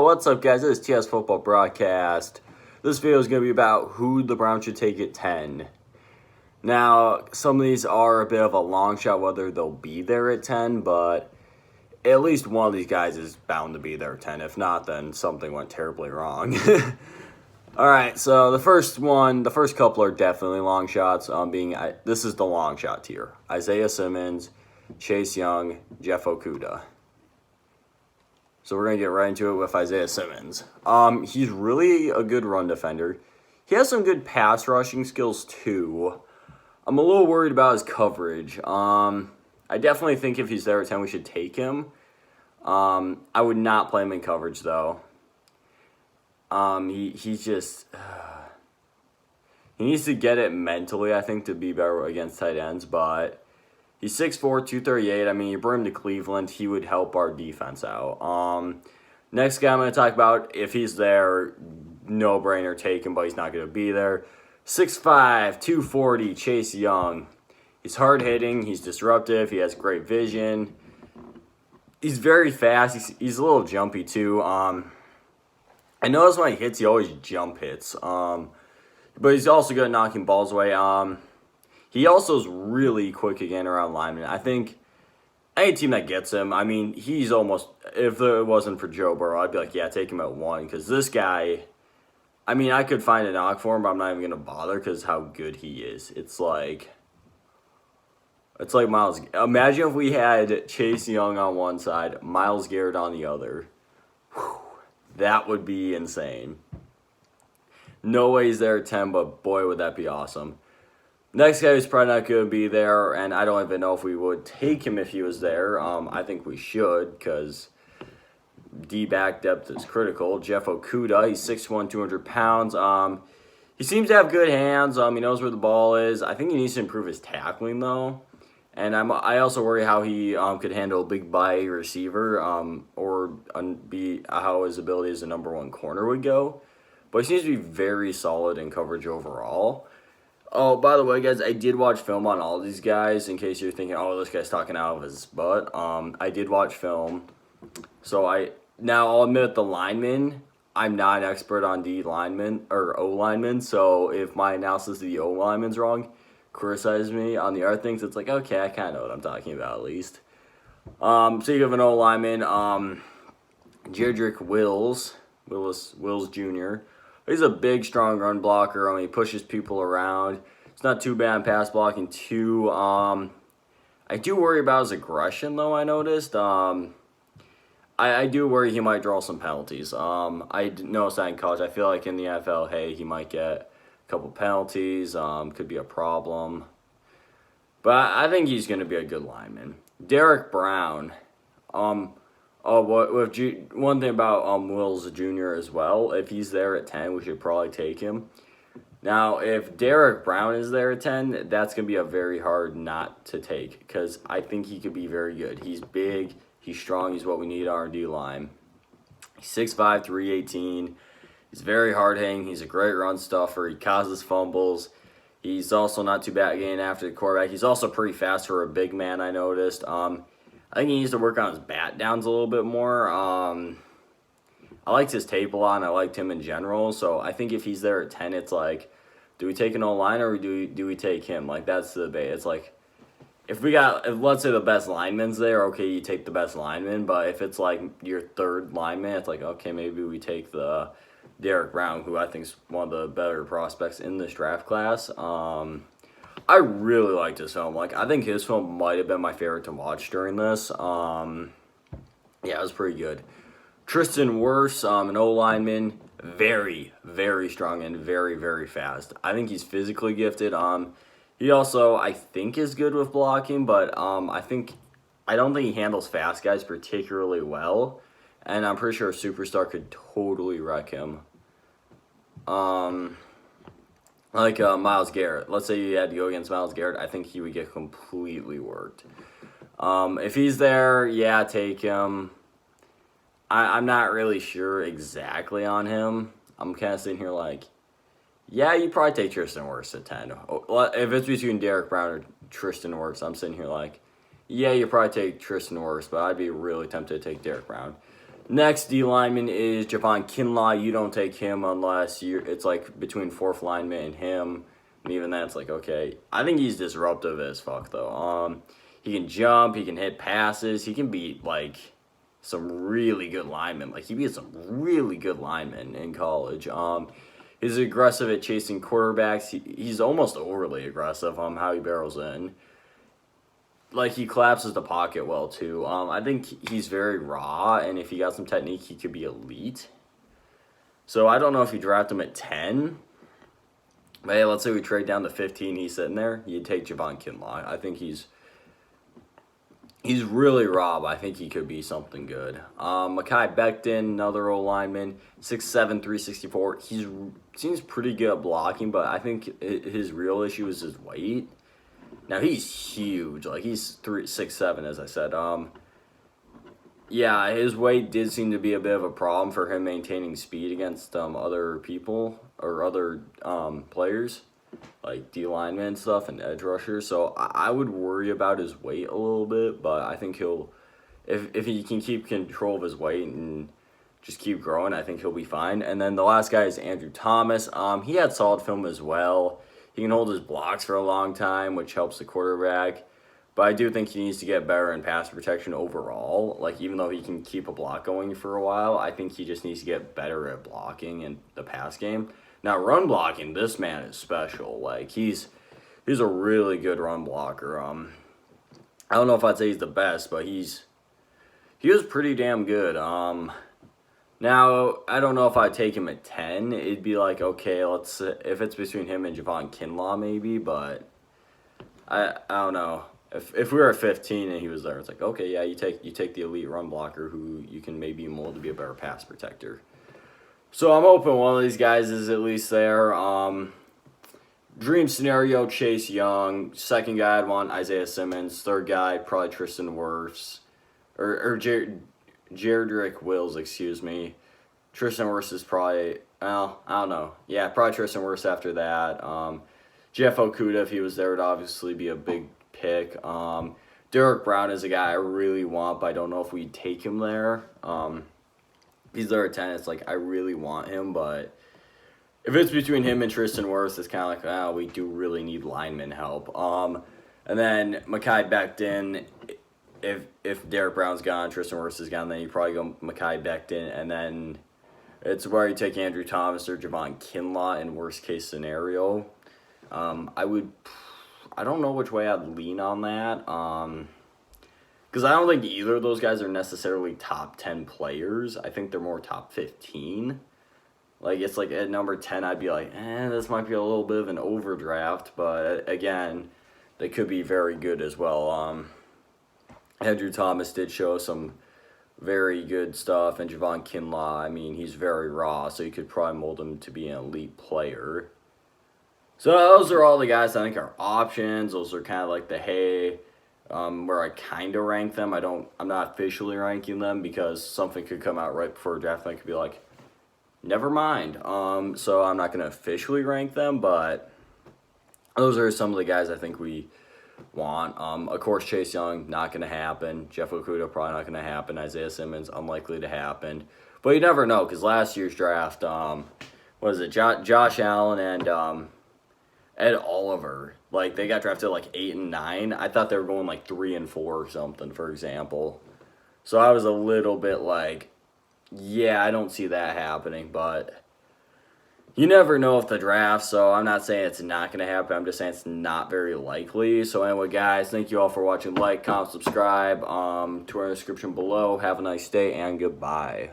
what's up, guys? This is TS Football Broadcast. This video is going to be about who the Browns should take at 10. Now, some of these are a bit of a long shot whether they'll be there at 10, but at least one of these guys is bound to be there at 10. If not, then something went terribly wrong. Alright, so the first couple are definitely long shots. This is the long shot tier. Isaiah Simmons, Chase Young, Jeff Okudah. So we're going to get right into it with Isaiah Simmons. He's really a good run defender. He has some good pass rushing skills too. I'm a little worried about his coverage. I definitely think if he's there at 10, we should take him. I would not play him in coverage though. He's just... he needs to get it mentally, I think, to be better against tight ends, but... He's 6'4", 238. I mean, you bring him to Cleveland, he would help our defense out. Next guy I'm going to talk about, if he's there, no-brainer, take him, but he's not going to be there. 6'5", 240, Chase Young. He's hard-hitting, he's disruptive, he has great vision. He's very fast, he's a little jumpy, too. I notice when he hits, he always jump hits. But he's also good at knocking balls away. He also is really quick again around linemen. I think any team that gets him, I mean, he's almost, if it wasn't for Joe Burrow, I'd be like, yeah, take him at 1. Because this guy, I mean, I could find a knock for him, but I'm not even going to bother because how good he is. It's like Myles. Imagine if we had Chase Young on one side, Myles Garrett on the other. Whew, that would be insane. No way he's there at 10, but boy, would that be awesome. Next guy who's probably not going to be there, and I don't even know if we would take him if he was there. I think we should, because D-back depth is critical. Jeff Okudah, he's 6'1", 200 pounds. He seems to have good hands. He knows where the ball is. I think he needs to improve his tackling, though. And I also worry how he could handle a big body receiver or how his ability as a number 1 corner would go. But he seems to be very solid in coverage overall. Oh, by the way, guys, I did watch film on all these guys, in case you're thinking, oh, this guy's talking out of his butt. I did watch film. So I'll admit the linemen, I'm not an expert on D linemen, or O linemen, so if my analysis of the O linemen's wrong, criticize me. On the other things, it's like, okay, I kind of know what I'm talking about, at least. Speaking of an O lineman, Jedrick Wills Jr., he's a big, strong run blocker. He pushes people around. It's not too bad in pass blocking, too. I do worry about his aggression, though, I noticed. I do worry he might draw some penalties. I noticed that in college. I feel like in the NFL, hey, he might get a couple penalties. Could be a problem. But I think he's going to be a good lineman. Derek Brown. One thing about Wills Jr. as well, if he's there at 10, we should probably take him. Now, if Derek Brown is there at 10, that's going to be a very hard not to take because I think he could be very good. He's big, he's strong, he's what we need on our D-line. He's 6'5", 318. He's very hard-hitting. He's a great run stuffer. He causes fumbles. He's also not too bad getting after the quarterback. He's also pretty fast for a big man, I noticed. I think he needs to work on his bat downs a little bit more. I liked his tape a lot, and I liked him in general. So I think if he's there at 10, it's like, do we take an O-line or do we take him? Like, that's the debate. It's like, if let's say the best lineman's there, okay, you take the best lineman. But if it's like your third lineman, it's like, okay, maybe we take the Derek Brown, who I think is one of the better prospects in this draft class. I really liked his film. I think his film might have been my favorite to watch during this. Yeah, it was pretty good. Tristan Wirfs, an O-lineman, very, very strong and very, very fast. I think he's physically gifted. He also, I think, is good with blocking, but I don't think he handles fast guys particularly well. And I'm pretty sure a superstar could totally wreck him. Myles Garrett. Let's say you had to go against Myles Garrett. I think he would get completely worked. If he's there, yeah, take him. I'm not really sure exactly on him. I'm kind of sitting here like, yeah, you probably take Tristan Wirfs at 10. If it's between Derek Brown or Tristan Wirfs, I'm sitting here like, yeah, you probably take Tristan Wirfs, but I'd be really tempted to take Derek Brown. Next D lineman is Javon Kinlaw. You don't take him unless it's like between fourth lineman and him. And even that's like, okay. I think he's disruptive as fuck, though. He can jump. He can hit passes. He can beat, like, some really good linemen. Like, he beat some really good linemen in college. He's aggressive at chasing quarterbacks. He's almost overly aggressive on how he barrels in. Like, he collapses the pocket well, too. I think he's very raw, and if he got some technique, he could be elite. So I don't know if you draft him at 10. But hey, let's say we trade down to 15, he's sitting there. You'd take Javon Kinlaw. I think he's really raw, but I think he could be something good. Mekhi Becton, another old lineman, 6'7", 364. He seems pretty good at blocking, but I think his real issue is his weight. Now, he's huge. Like, he's 6'7", as I said. Yeah, his weight did seem to be a bit of a problem for him maintaining speed against other people or other players, like D linemen and stuff and edge rushers. So I would worry about his weight a little bit, but I think he'll, if he can keep control of his weight and just keep growing, I think he'll be fine. And then the last guy is Andrew Thomas. He had solid film as well. He can hold his blocks for a long time, which helps the quarterback. But I do think he needs to get better in pass protection overall. Like, even though he can keep a block going for a while, I think he just needs to get better at blocking in the pass game. Now, run blocking, this man is special. Like, he's a really good run blocker. I don't know if I'd say he's the best, but he was pretty damn good. Now, I don't know if I'd take him at 10. It'd be like, okay, if it's between him and Javon Kinlaw maybe, but I don't know. If we were at 15 and he was there, it's like, okay, yeah, you take the elite run blocker who you can maybe mold to be a better pass protector. So I'm hoping one of these guys is at least there. Dream scenario, Chase Young. Second guy, I'd want Isaiah Simmons. Third guy, probably Tristan Wirfs. Or Jedrick Wills, excuse me. Tristan Wirfs is probably, well, I don't know. Yeah, probably Tristan Wirfs after that. Jeff Okudah, if he was there, would obviously be a big pick. Derek Brown is a guy I really want, but I don't know if we'd take him there. If he's there at 10, it's like I really want him, but if it's between him and Tristan Wirfs, it's kind of like, we do really need lineman help. And then Mekhi Becton, if Derek Brown's gone, Tristan Wirfs is gone, then you probably go Mekhi Becton, and then it's where you take Andrew Thomas or Javon Kinlaw in worst case scenario. I don't know which way I'd lean on that. Because I don't think either of those guys are necessarily top 10 players. I think they're more top 15. Like, it's like at number 10, I'd be like, this might be a little bit of an overdraft. But again, they could be very good as well. Andrew Thomas did show some very good stuff. And Javon Kinlaw, I mean, he's very raw. So you could probably mold him to be an elite player. So those are all the guys I think are options. Those are kind of like the where I kind of rank them. I'm not officially ranking them because something could come out right before draft and I could be like, never mind. So I'm not going to officially rank them, but those are some of the guys I think we want. Of course, Chase Young, not going to happen. Jeff Okudah, probably not going to happen. Isaiah Simmons, unlikely to happen. But you never know because last year's draft, Josh Allen and Ed Oliver, like, they got drafted like 8 and 9. I thought they were going like 3 and 4 or something, for example. So I was a little bit like, yeah, I don't see that happening, but you never know with the draft, so I'm not saying it's not going to happen. I'm just saying it's not very likely. So anyway, guys, thank you all for watching. Like, comment, subscribe to our description below. Have a nice day, and goodbye.